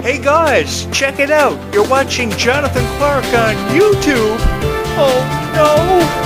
Hey guys, check it out. You're watching Jonathan Clarke on YouTube. Oh no!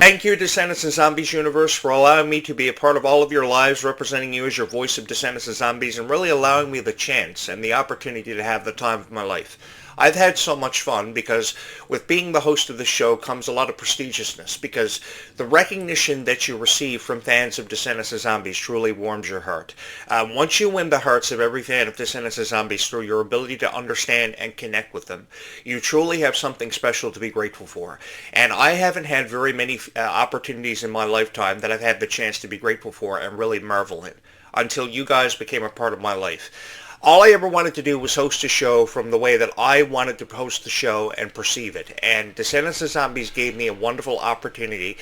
Thank you, Descendants and Zombies universe, for allowing me to be a part of all of your lives, representing you as your voice of Descendants and Zombies, and really allowing me the chance and the opportunity to have the time of my life. I've had so much fun because with being the host of the show comes a lot of prestigiousness, because the recognition that you receive from fans of Descendants and Zombies truly warms your heart. Once you win the hearts of every fan of Descendants and Zombies through your ability to understand and connect with them, you truly have something special to be grateful for. And I haven't had very many opportunities in my lifetime that I've had the chance to be grateful for and really marvel in until you guys became a part of my life. All I ever wanted to do was host a show from the way that I wanted to host the show and perceive it. And Descendants and Zombies gave me a wonderful opportunity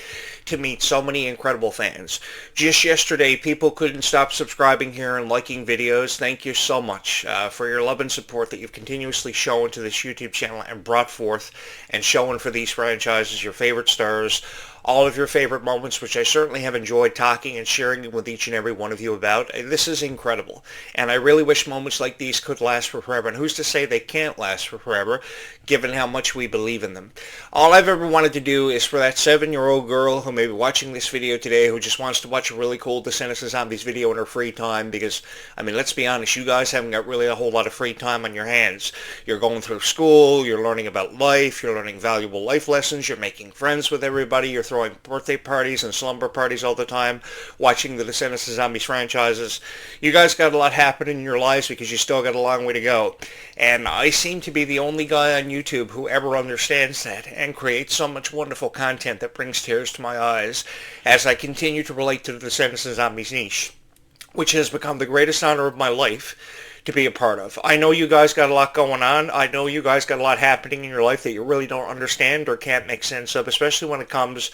to meet so many incredible fans. Just yesterday, people couldn't stop subscribing here and liking videos. Thank you so much for your love and support that you've continuously shown to this YouTube channel and brought forth and showing for these franchises, your favorite stars, all of your favorite moments, which I certainly have enjoyed talking and sharing with each and every one of you about. This is incredible. And I really wish moments like these could last for forever. And who's to say they can't last for forever, given how much we believe in them. All I've ever wanted to do is for that 7-year-old girl who may be watching this video today who just wants to watch a really cool Descendants and Zombies video in her free time, because, I mean, let's be honest, you guys haven't got really a whole lot of free time on your hands. You're going through school, you're learning about life, you're learning valuable life lessons, you're making friends with everybody, you're throwing birthday parties and slumber parties all the time, watching the Descendants and Zombies franchises. You guys got a lot happening in your lives because you still got a long way to go. And I seem to be the only guy on YouTube who ever understands that and creates so much wonderful content that brings tears to my eyes as I continue to relate to the Descendants and Zombies niche, which has become the greatest honor of my life to be a part of. I know you guys got a lot going on. I know you guys got a lot happening in your life that you really don't understand or can't make sense of, especially when it comes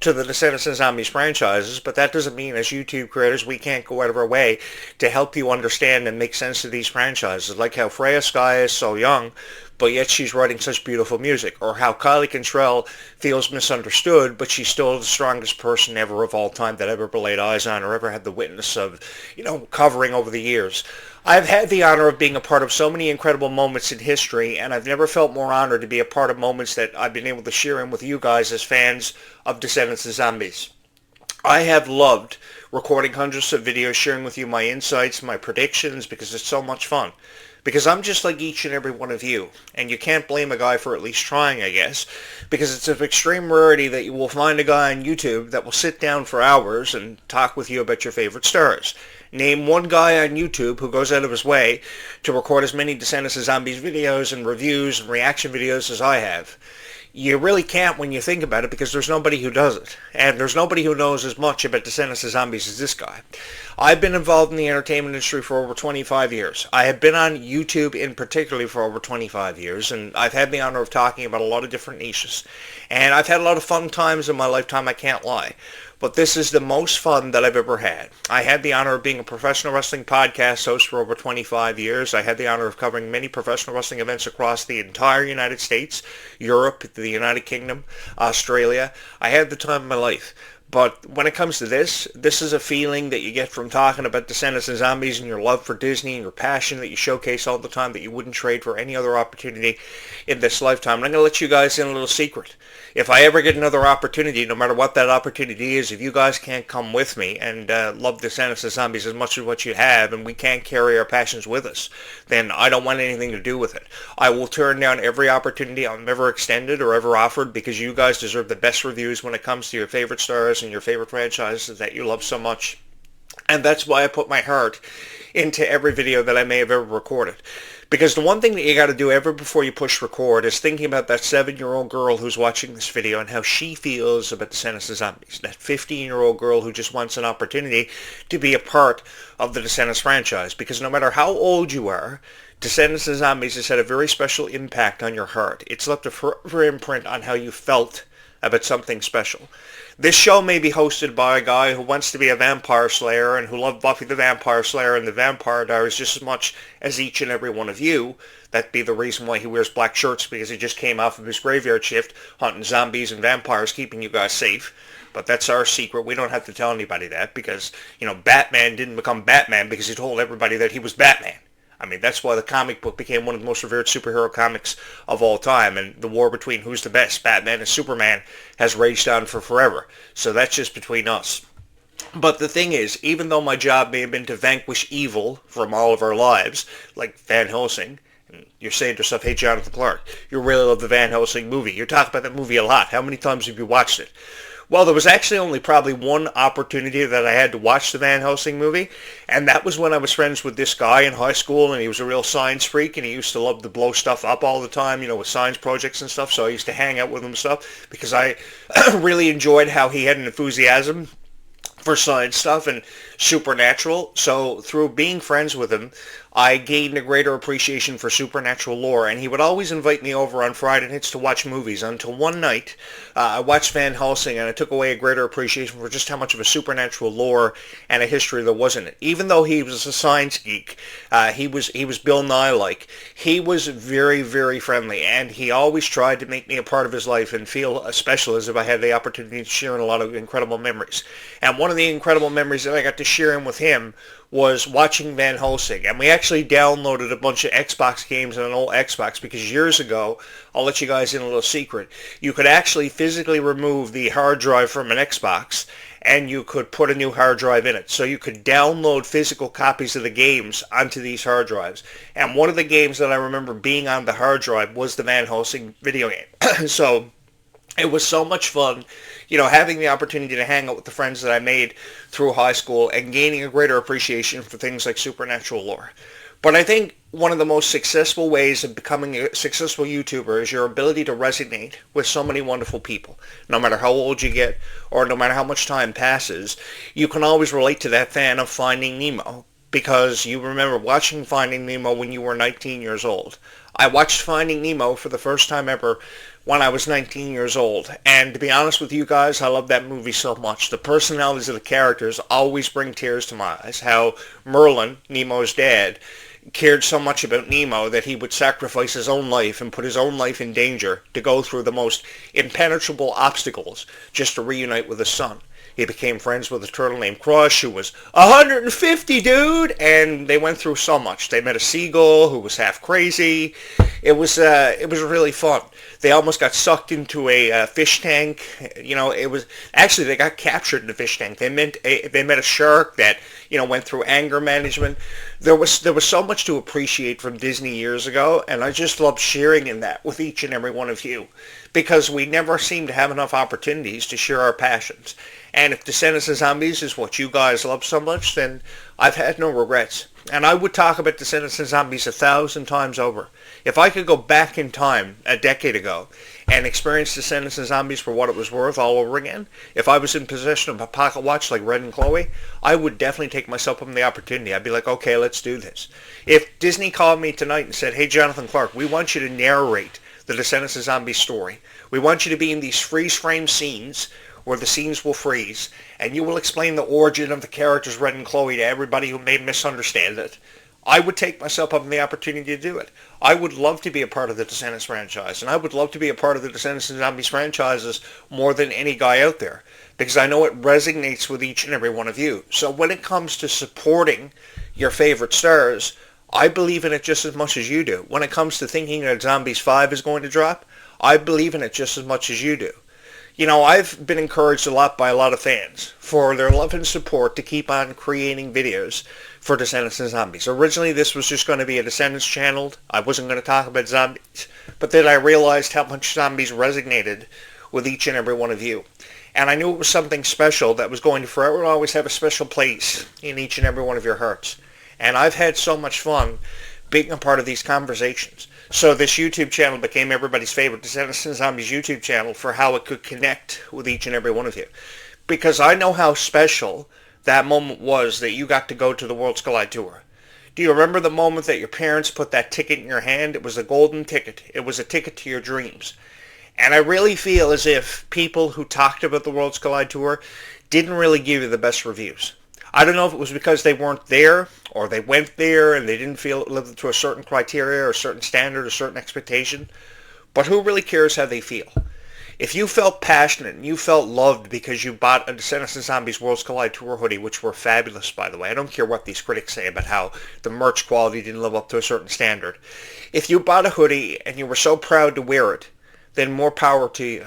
to the Descendants and Zombies franchises, but that doesn't mean as YouTube creators we can't go out of our way to help you understand and make sense of these franchises, like how Freya Sky is so young, but yet she's writing such beautiful music, or how Kylie Cantrell feels misunderstood, but she's still the strongest person ever of all time that I've ever laid eyes on or ever had the witness of, covering over the years. I've had the honor of being a part of so many incredible moments in history, and I've never felt more honored to be a part of moments that I've been able to share in with you guys as fans of Descendants and Zombies. I have loved recording hundreds of videos, sharing with you my insights, my predictions, because it's so much fun. Because I'm just like each and every one of you, and you can't blame a guy for at least trying, I guess, because it's of extreme rarity that you will find a guy on YouTube that will sit down for hours and talk with you about your favorite stars. Name one guy on YouTube who goes out of his way to record as many Descendants and Zombies videos and reviews and reaction videos as I have. You really can't when you think about it, because there's nobody who does it. And there's nobody who knows as much about Descendants and Zombies as this guy. I've been involved in the entertainment industry for over 25 years. I have been on YouTube in particular for over 25 years, and I've had the honor of talking about a lot of different niches. And I've had a lot of fun times in my lifetime, I can't lie. But this is the most fun that I've ever had. I had the honor of being a professional wrestling podcast host for over 25 years. I had the honor of covering many professional wrestling events across the entire United States, Europe, the United Kingdom, Australia. I had the time of my life. But when it comes to this is a feeling that you get from talking about Descendants and Zombies and your love for Disney and your passion that you showcase all the time that you wouldn't trade for any other opportunity in this lifetime. And I'm going to let you guys in a little secret. If I ever get another opportunity, no matter what that opportunity is, if you guys can't come with me and love Descendants and Zombies as much as what you have, and we can't carry our passions with us, then I don't want anything to do with it. I will turn down every opportunity I'm ever extended or ever offered, because you guys deserve the best reviews when it comes to your favorite stars and your favorite franchises that you love so much. And that's why I put my heart into every video that I may have ever recorded. Because the one thing that you got to do ever before you push record is thinking about that 7-year-old girl who's watching this video and how she feels about Descendants and Zombies. That 15-year-old girl who just wants an opportunity to be a part of the Descendants franchise. Because no matter how old you are, Descendants and Zombies has had a very special impact on your heart. It's left a forever imprint on how you felt about something special. This show may be hosted by a guy who wants to be a vampire slayer and who loved Buffy the Vampire Slayer and the Vampire Diaries just as much as each and every one of you. That'd be the reason why he wears black shirts, because he just came off of his graveyard shift hunting zombies and vampires, keeping you guys safe. but that's our secret. We don't have to tell anybody that because, Batman didn't become Batman because he told everybody that he was Batman. I mean, that's why the comic book became one of the most revered superhero comics of all time, and the war between who's the best, Batman and Superman, has raged on for forever. So that's just between us. But the thing is, even though my job may have been to vanquish evil from all of our lives, like Van Helsing, and you're saying to yourself, hey, Jonathan Clarke, you really love the Van Helsing movie. You talk about that movie a lot. How many times have you watched it? Well, there was actually only probably one opportunity that I had to watch the Van Helsing movie, and that was when I was friends with this guy in high school, and he was a real science freak, and he used to love to blow stuff up all the time, with science projects and stuff, so I used to hang out with him and stuff, because I really enjoyed how he had an enthusiasm for science stuff and supernatural. So through being friends with him, I gained a greater appreciation for supernatural lore, and he would always invite me over on Friday nights to watch movies until one night I watched Van Helsing, and I took away a greater appreciation for just how much of a supernatural lore and a history there was in it. Even though he was a science geek, he was Bill Nye-like. He was very, very friendly, and he always tried to make me a part of his life and feel special as if I had the opportunity to share in a lot of incredible memories. And one of the incredible memories that I got to share in with him was watching Van Helsing, and we actually downloaded a bunch of Xbox games on an old Xbox because years ago, I'll let you guys in a little secret, you could actually physically remove the hard drive from an Xbox and you could put a new hard drive in it. So you could download physical copies of the games onto these hard drives. And one of the games that I remember being on the hard drive was the Van Helsing video game. So it was so much fun, having the opportunity to hang out with the friends that I made through high school and gaining a greater appreciation for things like supernatural lore. But I think one of the most successful ways of becoming a successful YouTuber is your ability to resonate with so many wonderful people. No matter how old you get or no matter how much time passes, you can always relate to that fan of Finding Nemo because you remember watching Finding Nemo when you were 19 years old. I watched Finding Nemo for the first time ever when I was 19 years old. And to be honest with you guys, I love that movie so much. The personalities of the characters always bring tears to my eyes. How Merlin, Nemo's dad, cared so much about Nemo that he would sacrifice his own life and put his own life in danger to go through the most impenetrable obstacles just to reunite with his son. He became friends with a turtle named Crush, who was 150, dude, and they went through so much. They met a seagull who was half crazy. It was really fun. They almost got sucked into a fish tank. It was actually they got captured in the fish tank. They met a shark that went through anger management. There was so much to appreciate from Disney years ago, and I just love sharing in that with each and every one of you because we never seem to have enough opportunities to share our passions. And if Descendants of Zombies is what you guys love so much, then I've had no regrets. And I would talk about Descendants of Zombies 1,000 times over. If I could go back in time a decade ago and experience Descendants of Zombies for what it was worth all over again, if I was in possession of a pocket watch like Red and Chloe, I would definitely take myself up on the opportunity. I'd be like, okay, let's do this. If Disney called me tonight and said, hey, Jonathan Clarke, we want you to narrate the Descendants of Zombies story. We want you to be in these freeze-frame scenes where the scenes will freeze, and you will explain the origin of the characters Red and Chloe to everybody who may misunderstand it. I would take myself up on the opportunity to do it. I would love to be a part of the Descendants franchise, and I would love to be a part of the Descendants and Zombies franchises more than any guy out there, because I know it resonates with each and every one of you. So when it comes to supporting your favorite stars, I believe in it just as much as you do. When it comes to thinking that Zombies 5 is going to drop, I believe in it just as much as you do. I've been encouraged a lot by a lot of fans for their love and support to keep on creating videos for Descendants and Zombies. Originally, this was just going to be a Descendants channel. I wasn't going to talk about zombies, but then I realized how much zombies resonated with each and every one of you. And I knew it was something special that was going to forever always have a special place in each and every one of your hearts. And I've had so much fun being a part of these conversations. So this YouTube channel became everybody's favorite Descendants and Zombies YouTube channel for how it could connect with each and every one of you. Because I know how special that moment was that you got to go to the Worlds Collide Tour. Do you remember the moment that your parents put that ticket in your hand? It was a golden ticket. It was a ticket to your dreams. And I really feel as if people who talked about the Worlds Collide Tour didn't really give you the best reviews. I don't know if it was because they weren't there or they went there and they didn't feel it lived up to a certain criteria or a certain standard or certain expectation. But who really cares how they feel? If you felt passionate and you felt loved because you bought a Descendants and Zombies Worlds Collide Tour hoodie, which were fabulous, by the way. I don't care what these critics say about how the merch quality didn't live up to a certain standard. If you bought a hoodie and you were so proud to wear it, then more power to you.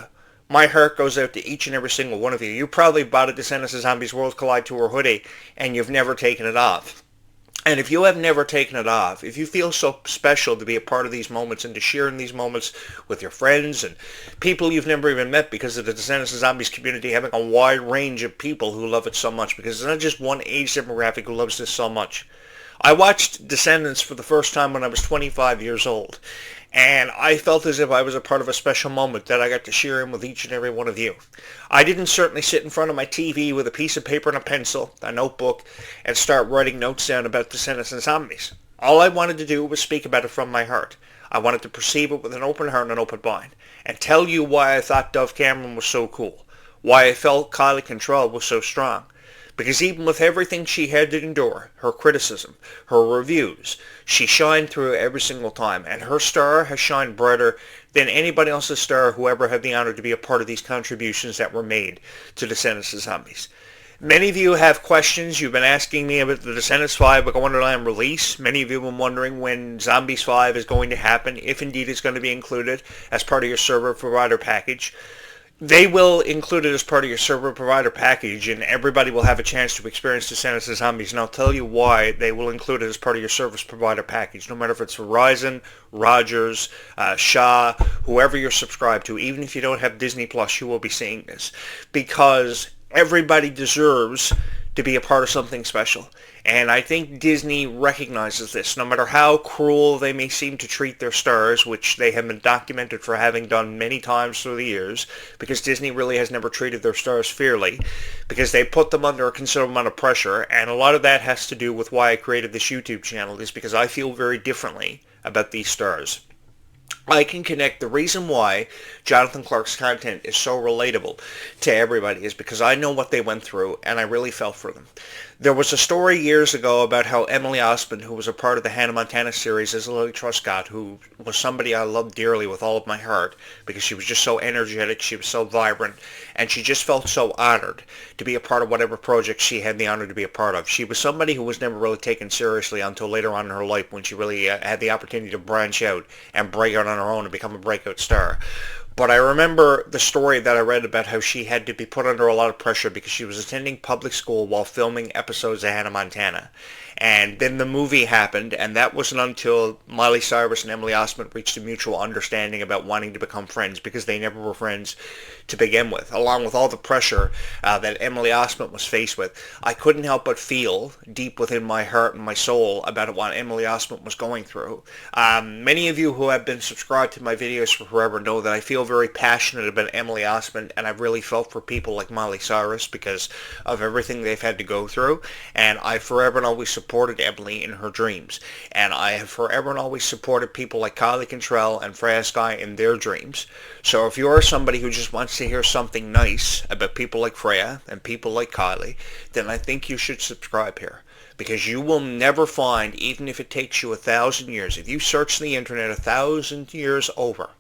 My heart goes out to each and every single one of you. You probably bought a Descendants and Zombies Worlds Collide Tour hoodie and you've never taken it off. And if you have never taken it off, if you feel so special to be a part of these moments and to share in these moments with your friends and people you've never even met because of the Descendants and Zombies community having a wide range of people who love it so much, because it's not just one age demographic who loves this so much. I watched Descendants for the first time when I was 25 years old, and I felt as if I was a part of a special moment that I got to share in with each and every one of you. I didn't certainly sit in front of my TV with a piece of paper and a pencil, a notebook, and start writing notes down about Descendants and Zombies. All I wanted to do was speak about it from my heart. I wanted to perceive it with an open heart and an open mind, and tell you why I thought Dove Cameron was so cool, why I felt Kylie Control was so strong. Because even with everything she had to endure, her criticism, her reviews, she shined through every single time. And her star has shined brighter than anybody else's star who ever had the honor to be a part of these contributions that were made to Descendants of Zombies. Many of you have questions. You've been asking me about the Descendants 5 but Wonderland release. Many of you have been wondering when Zombies 5 is going to happen, if indeed it's going to be included as part of your server provider package. They will include it as part of your server provider package, and everybody will have a chance to experience Descendants of Zombies, and I'll tell you why they will include it as part of your service provider package, no matter if it's Verizon, Rogers, Shaw, whoever you're subscribed to. Even if you don't have Disney Plus, you will be seeing this, because everybody deserves to be a part of something special. And I think Disney recognizes this, no matter how cruel they may seem to treat their stars, which they have been documented for having done many times through the years, because Disney really has never treated their stars fairly, because they put them under a considerable amount of pressure, and a lot of that has to do with why I created this YouTube channel, is because I feel very differently about these stars. I can connect. The reason why Jonathan Clarke's content is so relatable to everybody is because I know what they went through, and I really felt for them. There was a story years ago about how Emily Osmond, who was a part of the Hannah Montana series as Lily Truscott, who was somebody I loved dearly with all of my heart because she was just so energetic, she was so vibrant, and she just felt so honored to be a part of whatever project she had the honor to be a part of. She was somebody who was never really taken seriously until later on in her life when she really had the opportunity to branch out and break out on her own and become a breakout star. But I remember the story that I read about how she had to be put under a lot of pressure because she was attending public school while filming episodes of Hannah Montana. And then the movie happened, and that wasn't until Miley Cyrus and Emily Osment reached a mutual understanding about wanting to become friends, because they never were friends to begin with. Along with all the pressure that Emily Osment was faced with, I couldn't help but feel deep within my heart and my soul about what Emily Osment was going through. Many of you who have been subscribed to my videos for forever know that I feel very passionate about Emily Osment, and I've really felt for people like Miley Cyrus because of everything they've had to go through, and I forever and always supported Emily in her dreams. And I have forever and always supported people like Kylie Contrell and Freya Sky in their dreams. So if you're somebody who just wants to hear something nice about people like Freya and people like Kylie, then I think you should subscribe here. Because you will never find, even if it takes you 1,000 years, if you search the internet 1,000 years over,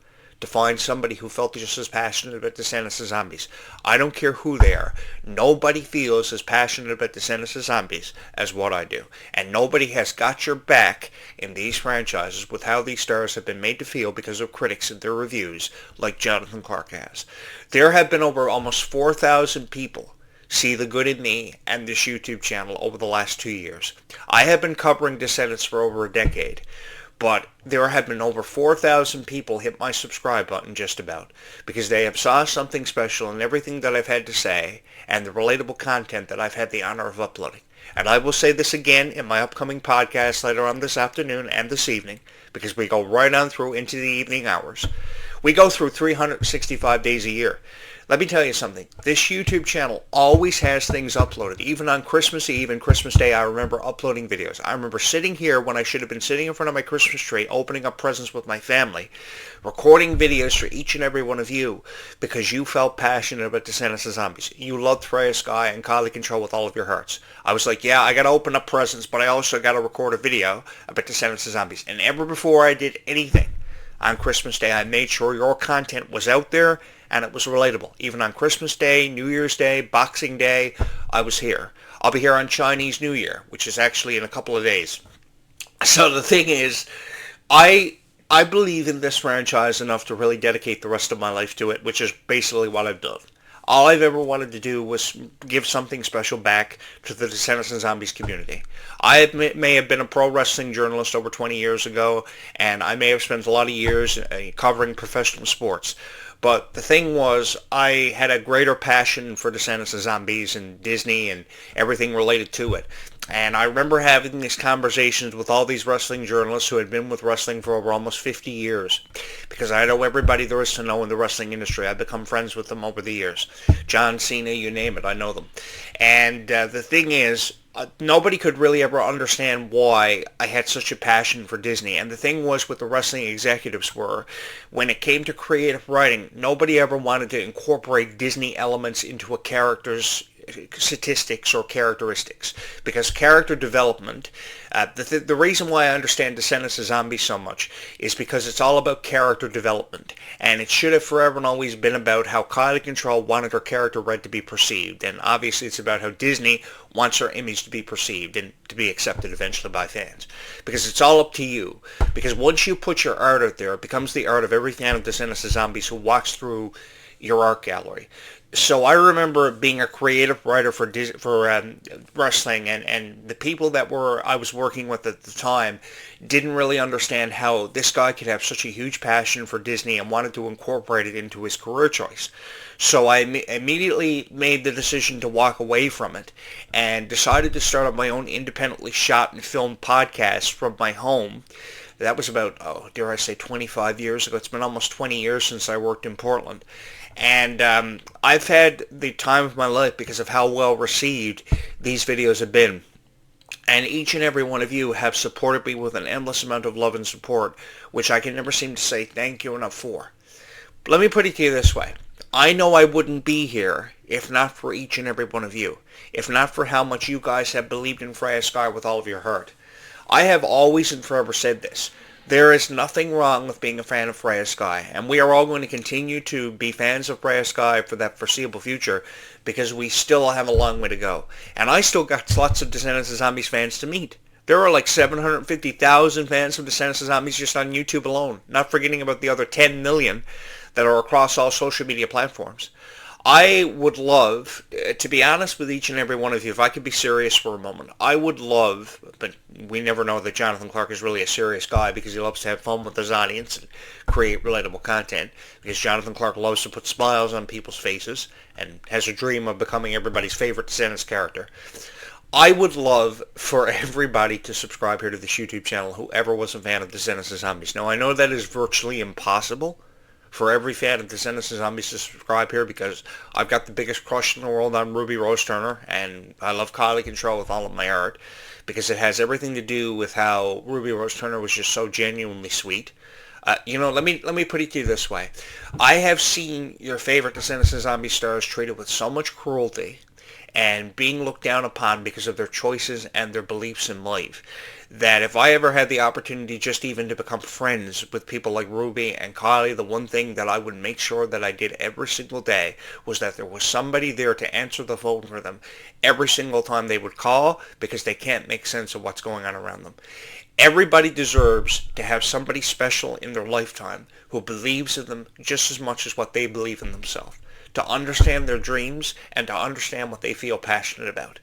to find somebody who felt just as passionate about Descendants of Zombies. I don't care who they are. Nobody feels as passionate about Descendants of Zombies as what I do. And nobody has got your back in these franchises with how these stars have been made to feel because of critics and their reviews like Jonathan Clarke has. There have been over almost 4,000 people see the good in me and this YouTube channel over the last 2 years. I have been covering Descendants for over a decade. But there have been over 4,000 people hit my subscribe button just about because they have saw something special in everything that I've had to say and the relatable content that I've had the honor of uploading. And I will say this again in my upcoming podcast later on this afternoon and this evening, because we go right on through into the evening hours. We go through 365 days a year. Let me tell you something. This YouTube channel always has things uploaded. Even on Christmas Eve and Christmas Day, I remember uploading videos. I remember sitting here when I should have been sitting in front of my Christmas tree, opening up presents with my family, recording videos for each and every one of you because you felt passionate about Descendants of Zombies. You loved Freya Sky and Kylie Control with all of your hearts. I was like, yeah, I got to open up presents, but I also got to record a video about Descendants of Zombies. And ever before I did anything on Christmas Day, I made sure your content was out there and it was relatable. Even on Christmas Day, New Year's Day, Boxing Day, I was here. I'll be here on Chinese New Year, which is actually in a couple of days. So the thing is, I believe in this franchise enough to really dedicate the rest of my life to it, which is basically what I've done. All I've ever wanted to do was give something special back to the Descendants and Zombies community. May have been a pro wrestling journalist over 20 years ago, and I may have spent a lot of years covering professional sports. But the thing was, I had a greater passion for Descendants and Zombies and Disney and everything related to it. And I remember having these conversations with all these wrestling journalists who had been with wrestling for over almost 50 years. Because I know everybody there is to know in the wrestling industry. I've become friends with them over the years. John Cena, you name it, I know them. And the thing is, nobody could really ever understand why I had such a passion for Disney. And the thing was with the wrestling executives were, when it came to creative writing, nobody ever wanted to incorporate Disney elements into a character's statistics or characteristics, because character development, the reason why I understand Descendants of Zombies so much is because it's all about character development, and it should have forever and always been about how Kylie Control wanted her character Red to be perceived, and obviously it's about how Disney wants her image to be perceived and to be accepted eventually by fans, because it's all up to you. Because once you put your art out there, it becomes the art of every fan of Descendants of Zombies who walks through your art gallery. So I remember being a creative writer for wrestling, and the people that I was working with at the time didn't really understand how this guy could have such a huge passion for Disney and wanted to incorporate it into his career choice. So I immediately made the decision to walk away from it and decided to start up my own independently shot and filmed podcast from my home. That was about, dare I say, 25 years ago. It's been almost 20 years since I worked in Portland. And I've had the time of my life because of how well received these videos have been. And each and every one of you have supported me with an endless amount of love and support, which I can never seem to say thank you enough for. But let me put it to you this way. I know I wouldn't be here if not for each and every one of you. If not for how much you guys have believed in Freya Sky with all of your heart. I have always and forever said this. There is nothing wrong with being a fan of Freya Sky, and we are all going to continue to be fans of Freya Sky for that foreseeable future because we still have a long way to go. And I still got lots of Descendants of Zombies fans to meet. There are like 750,000 fans of Descendants of Zombies just on YouTube alone, not forgetting about the other 10 million that are across all social media platforms. I would love, to be honest with each and every one of you, if I could be serious for a moment, I would love, but we never know that Jonathan Clarke is really a serious guy because he loves to have fun with his audience and create relatable content, because Jonathan Clarke loves to put smiles on people's faces and has a dream of becoming everybody's favorite Descendants character. I would love for everybody to subscribe here to this YouTube channel, whoever was a fan of Descendants of Zombies. Now, I know that is virtually impossible for every fan of Descendants of Zombies to subscribe here because I've got the biggest crush in the world on Ruby Rose Turner, and I love Kylie Control with all of my heart because it has everything to do with how Ruby Rose Turner was just so genuinely sweet. Let me put it to you this way. I have seen your favorite Descendants of Zombies stars treated with so much cruelty and being looked down upon because of their choices and their beliefs in life, that if I ever had the opportunity just even to become friends with people like Ruby and Kylie, the one thing that I would make sure that I did every single day was that there was somebody there to answer the phone for them every single time they would call because they can't make sense of what's going on around them. Everybody deserves to have somebody special in their lifetime who believes in them just as much as what they believe in themselves, to understand their dreams and to understand what they feel passionate about.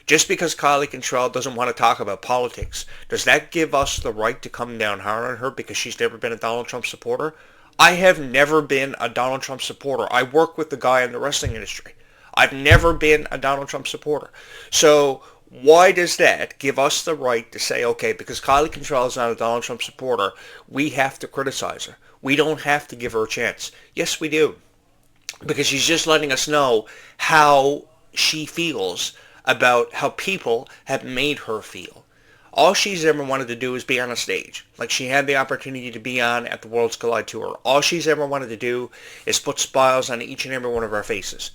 Just because Kylie Control doesn't want to talk about politics, does that give us the right to come down hard on her because she's never been a Donald Trump supporter? I have never been a Donald Trump supporter. I work with the guy in the wrestling industry. I've never been a Donald Trump supporter. So why does that give us the right to say, okay, because Kylie Control is not a Donald Trump supporter, we have to criticize her? We don't have to give her a chance. Yes, we do. Because she's just letting us know how she feels about how people have made her feel. All she's ever wanted to do is be on a stage, like she had the opportunity to be on at the Worlds Collide Tour. All she's ever wanted to do is put smiles on each and every one of our faces.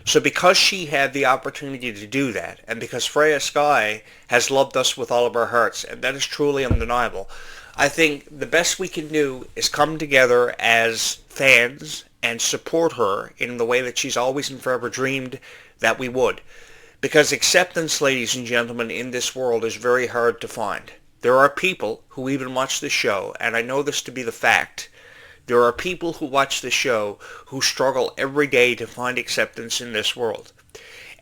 So because she had the opportunity to do that, and because Freya Sky has loved us with all of our hearts, and that is truly undeniable, I think the best we can do is come together as fans and support her in the way that she's always and forever dreamed that we would. Because acceptance, ladies and gentlemen, in this world is very hard to find. There are people who even watch the show, and I know this to be the fact. There are people who watch the show who struggle every day to find acceptance in this world.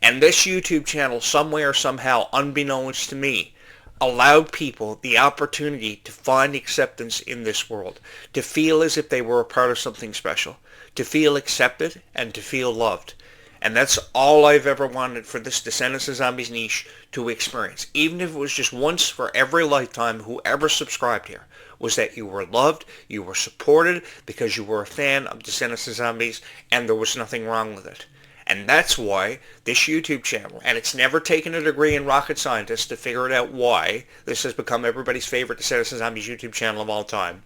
And this YouTube channel, some way or somehow, unbeknownst to me, allowed people the opportunity to find acceptance in this world, to feel as if they were a part of something special, to feel accepted and to feel loved. And that's all I've ever wanted for this Descendants of Zombies niche to experience. Even if it was just once for every lifetime, whoever subscribed here, was that you were loved, you were supported because you were a fan of Descendants of Zombies, and there was nothing wrong with it. And that's why this YouTube channel, and it's never taken a degree in rocket scientist to figure it out why this has become everybody's favorite Descendants of Zombies YouTube channel of all time.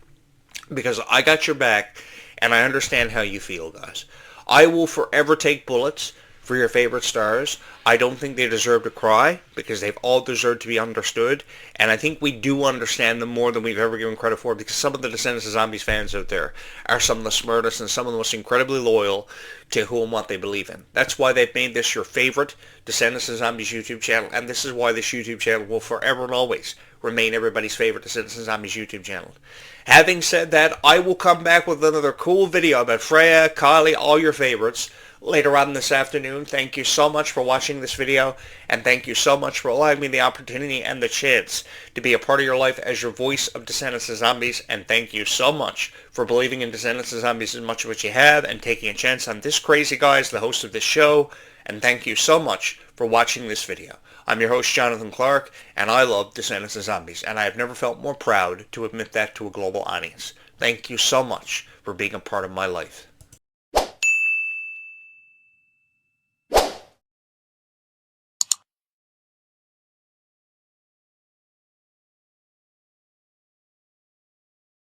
Because I got your back, and I understand how you feel, guys. I will forever take bullets for your favorite stars. I don't think they deserve to cry, because they've all deserved to be understood. And I think we do understand them more than we've ever given credit for, because some of the Descendants of Zombies fans out there are some of the smartest and some of the most incredibly loyal to who and what they believe in. That's why they've made this your favorite Descendants of Zombies YouTube channel, and this is why this YouTube channel will forever and always remain everybody's favorite Descendants of Zombies YouTube channel. Having said that, I will come back with another cool video about Freya, Kylie, all your favorites later on this afternoon. Thank you so much for watching this video, and thank you so much for allowing me the opportunity and the chance to be a part of your life as your voice of Descendants of Zombies, and thank you so much for believing in Descendants of Zombies as much as you have and taking a chance on this crazy guy as the host of this show, and thank you so much for watching this video. I'm your host, Jonathan Clarke, and I love Descendants of Zombies, and I have never felt more proud to admit that to a global audience. Thank you so much for being a part of my life.